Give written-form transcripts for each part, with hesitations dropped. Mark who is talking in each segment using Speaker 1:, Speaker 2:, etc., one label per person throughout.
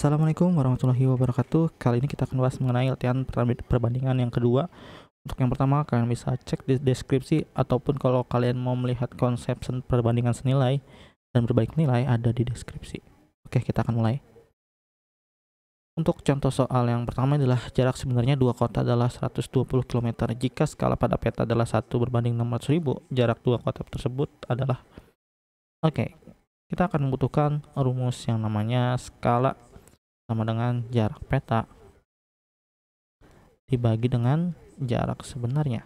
Speaker 1: Assalamualaikum warahmatullahi wabarakatuh. Kali ini kita akan bahas mengenai latihan perbandingan yang kedua. Untuk yang pertama, kalian bisa cek di deskripsi ataupun kalau kalian mau melihat konsep perbandingan senilai dan berbalik nilai ada di deskripsi. Oke, kita akan mulai. Untuk contoh soal yang pertama adalah jarak sebenarnya dua kota adalah 120 km. Jika skala pada peta adalah 1 berbanding 600.000, jarak dua kota tersebut adalah. Oke, kita akan membutuhkan rumus yang namanya skala sama dengan jarak peta dibagi dengan jarak sebenarnya.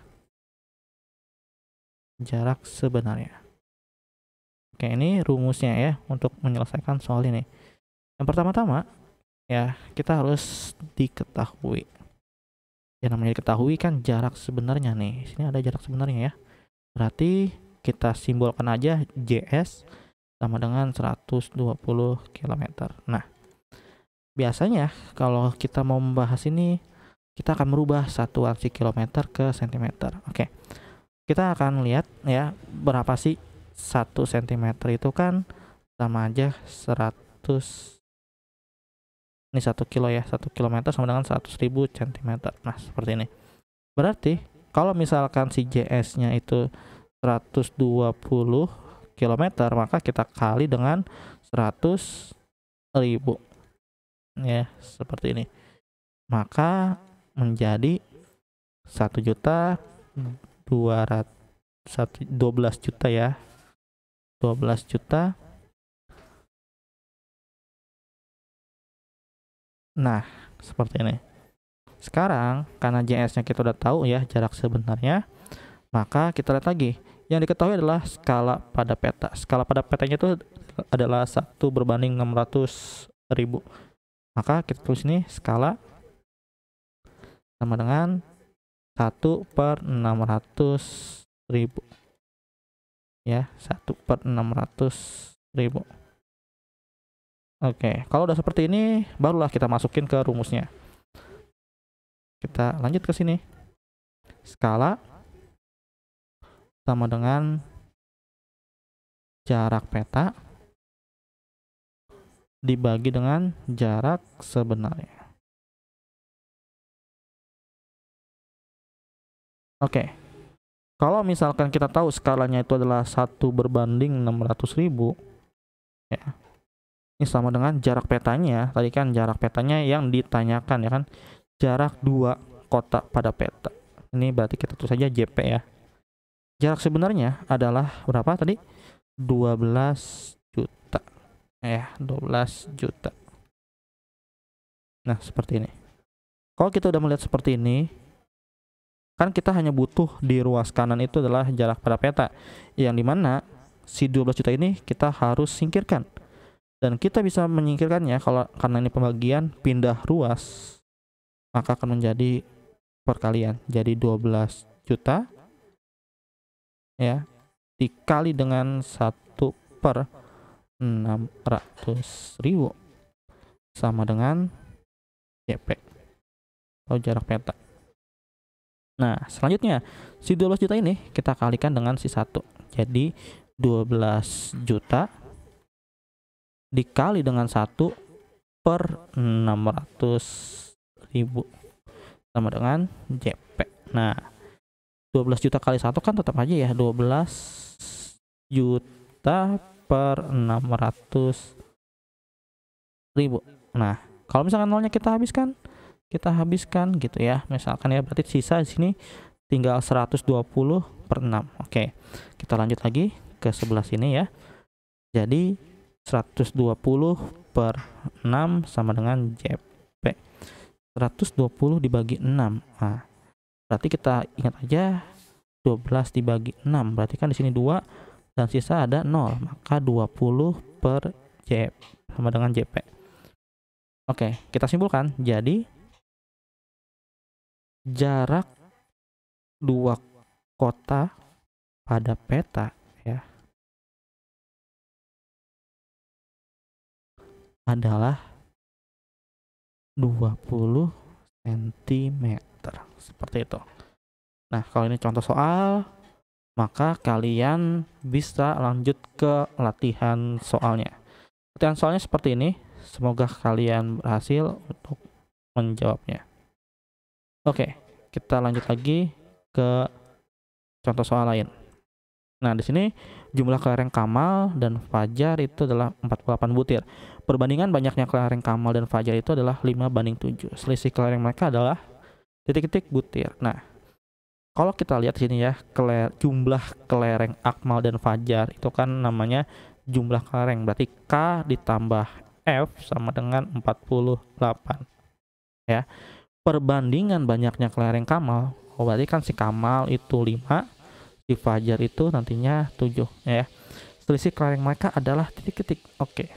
Speaker 1: Jarak sebenarnya. Oke, ini rumusnya ya untuk menyelesaikan soal ini. Yang pertama-tama ya, kita harus diketahui. Yang namanya diketahui kan jarak sebenarnya nih. Sini ada jarak sebenarnya ya. Berarti kita simbolkan aja JS sama dengan 120 km. Nah, biasanya kalau kita mau membahas ini, kita akan merubah satuan kilometer ke cm. Oke, kita akan lihat ya berapa sih 1 cm itu kan sama aja 100. Ini 1 kilo ya, 1 kilometer sama dengan 100.000 cm. Nah, seperti ini. Berarti kalau misalkan si JS-nya itu 120 km, maka kita kali dengan 100.000. Ya, seperti ini. Maka menjadi 12 juta ya. 12 juta. Nah, seperti ini. Sekarang karena JS-nya kita udah tahu ya jarak sebenarnya, maka kita lihat lagi. Yang diketahui adalah skala pada peta. Skala pada petanya itu adalah 1 berbanding 600.000. Maka kita tulis ini skala sama dengan 1/600.000. Ya, 1/600.000. Oke, kalau udah seperti ini, barulah kita masukin ke rumusnya. Kita lanjut ke sini. Skala sama dengan jarak peta dibagi dengan jarak sebenarnya. Oke, kalau misalkan kita tahu skalanya itu adalah 1 berbanding 600.000 ya, ini sama dengan jarak petanya. Tadi kan jarak petanya yang ditanyakan ya kan, jarak 2 kota pada peta. Ini berarti kita tulis saja JP ya. Jarak sebenarnya adalah berapa tadi? 12 juta. Ya, 12 juta. Nah, seperti ini. Kalau kita udah melihat seperti ini, kan kita hanya butuh di ruas kanan itu adalah jarak pada peta, yang dimana si 12 juta ini kita harus singkirkan. Dan kita bisa menyingkirkannya karena ini pembagian pindah ruas, maka akan menjadi perkalian. Jadi 12 juta ya dikali dengan 1/600.000 sama dengan JP atau jarak peta. Nah, selanjutnya si 12 juta ini kita kalikan dengan si 1. Jadi 12 juta dikali dengan 1/600.000 sama dengan JP. Nah, 12 juta kali 1 kan tetap aja ya 12 juta per 600.000. Nah, kalau misalkan nolnya kita habiskan gitu ya. Misalkan ya, berarti sisa di sini tinggal 120/6. Oke, kita lanjut lagi ke sebelah sini ya. Jadi 120/6 sama dengan JP. 120 dibagi 6. Nah, berarti kita ingat aja 12 dibagi 6. Berarti kan di sini 2 dan sisa ada 0. Maka 20/J sama dengan JP. Oke, kita simpulkan. Jadi jarak 2 kota pada peta ya adalah 20 cm. Seperti itu. Nah, kalau ini contoh soal, maka kalian bisa lanjut ke latihan soalnya. Latihan soalnya seperti ini. Semoga kalian berhasil untuk menjawabnya. Oke, kita lanjut lagi ke contoh soal lain. Nah, di sini jumlah kelereng Kamal dan Fajar itu adalah 48 butir. Perbandingan banyaknya kelereng Kamal dan Fajar itu adalah 5:7. Selisih kelereng mereka adalah titik-titik butir. Nah, kalau kita lihat di sini ya, jumlah kelereng Akmal dan Fajar itu kan namanya jumlah kelereng. Berarti K ditambah F sama dengan 48. Ya. Perbandingan banyaknya kelereng Kamal, berarti kan si Kamal itu 5, si Fajar itu nantinya 7 ya. Selisih kelereng mereka adalah titik-titik. Oke.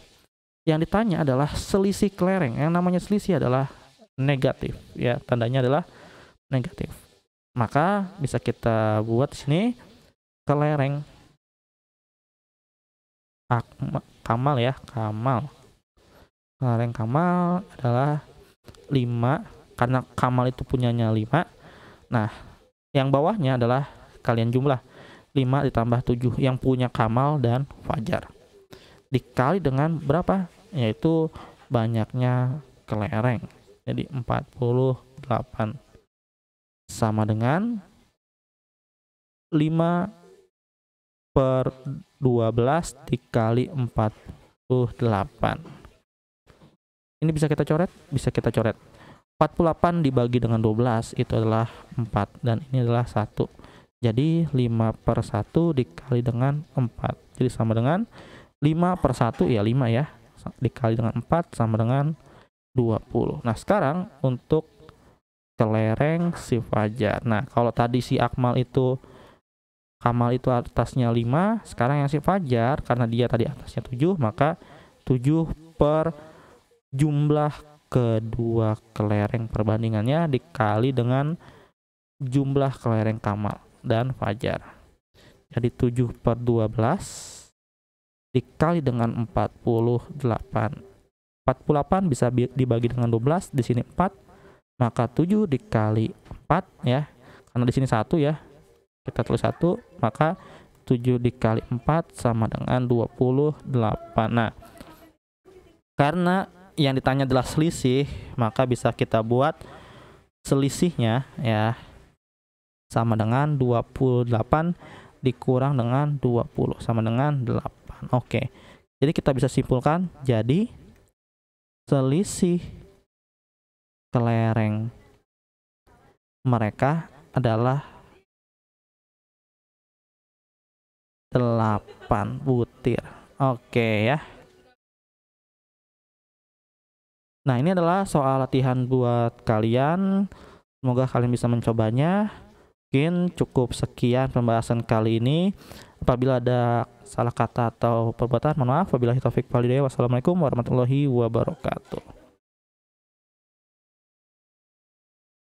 Speaker 1: Yang ditanya adalah selisih kelereng. Yang namanya selisih adalah negatif ya, tandanya adalah negatif. Maka bisa kita buat di sini kelereng Kamal ya, Kamal. Kelereng Kamal adalah 5 karena Kamal itu punyanya 5. Nah, yang bawahnya adalah kalian jumlah 5 ditambah 7 yang punya Kamal dan Fajar. Dikali dengan berapa? Yaitu banyaknya kelereng. Jadi 48 sama dengan 5/12 dikali 48. Ini bisa kita coret? Bisa kita coret. 48 dibagi dengan 12 itu adalah 4 dan ini adalah 1. Jadi 5/1 dikali dengan 4. Jadi sama dengan 5/1 ya 5 ya. Dikali dengan 4 sama dengan 20. Nah, sekarang untuk kelereng si Fajar. Nah, kalau tadi si Kamal itu atasnya 5, sekarang yang si Fajar karena dia tadi atasnya 7, maka 7 per jumlah kedua kelereng perbandingannya dikali dengan jumlah kelereng Kamal dan Fajar. Jadi 7/12 dikali dengan 48. 48 bisa dibagi dengan 12, di sini 4, maka 7 dikali 4 ya. Karena di sini 1 ya. Kita tulis 1, maka 7 dikali 4 sama dengan 28. Nah, karena yang ditanya adalah selisih, maka bisa kita buat selisihnya ya sama dengan 28 dikurang dengan 20 sama dengan 8. Oke. Jadi kita bisa simpulkan, jadi selisih kelereng mereka adalah 8 butir. Oke ya. Nah, ini adalah soal latihan buat kalian. Semoga kalian bisa mencobanya. Mungkin cukup sekian pembahasan kali ini. Apabila ada salah kata atau perbuatan, mohon maaf. Wabillahi taufik walhidayah. Wassalamualaikum warahmatullahi wabarakatuh.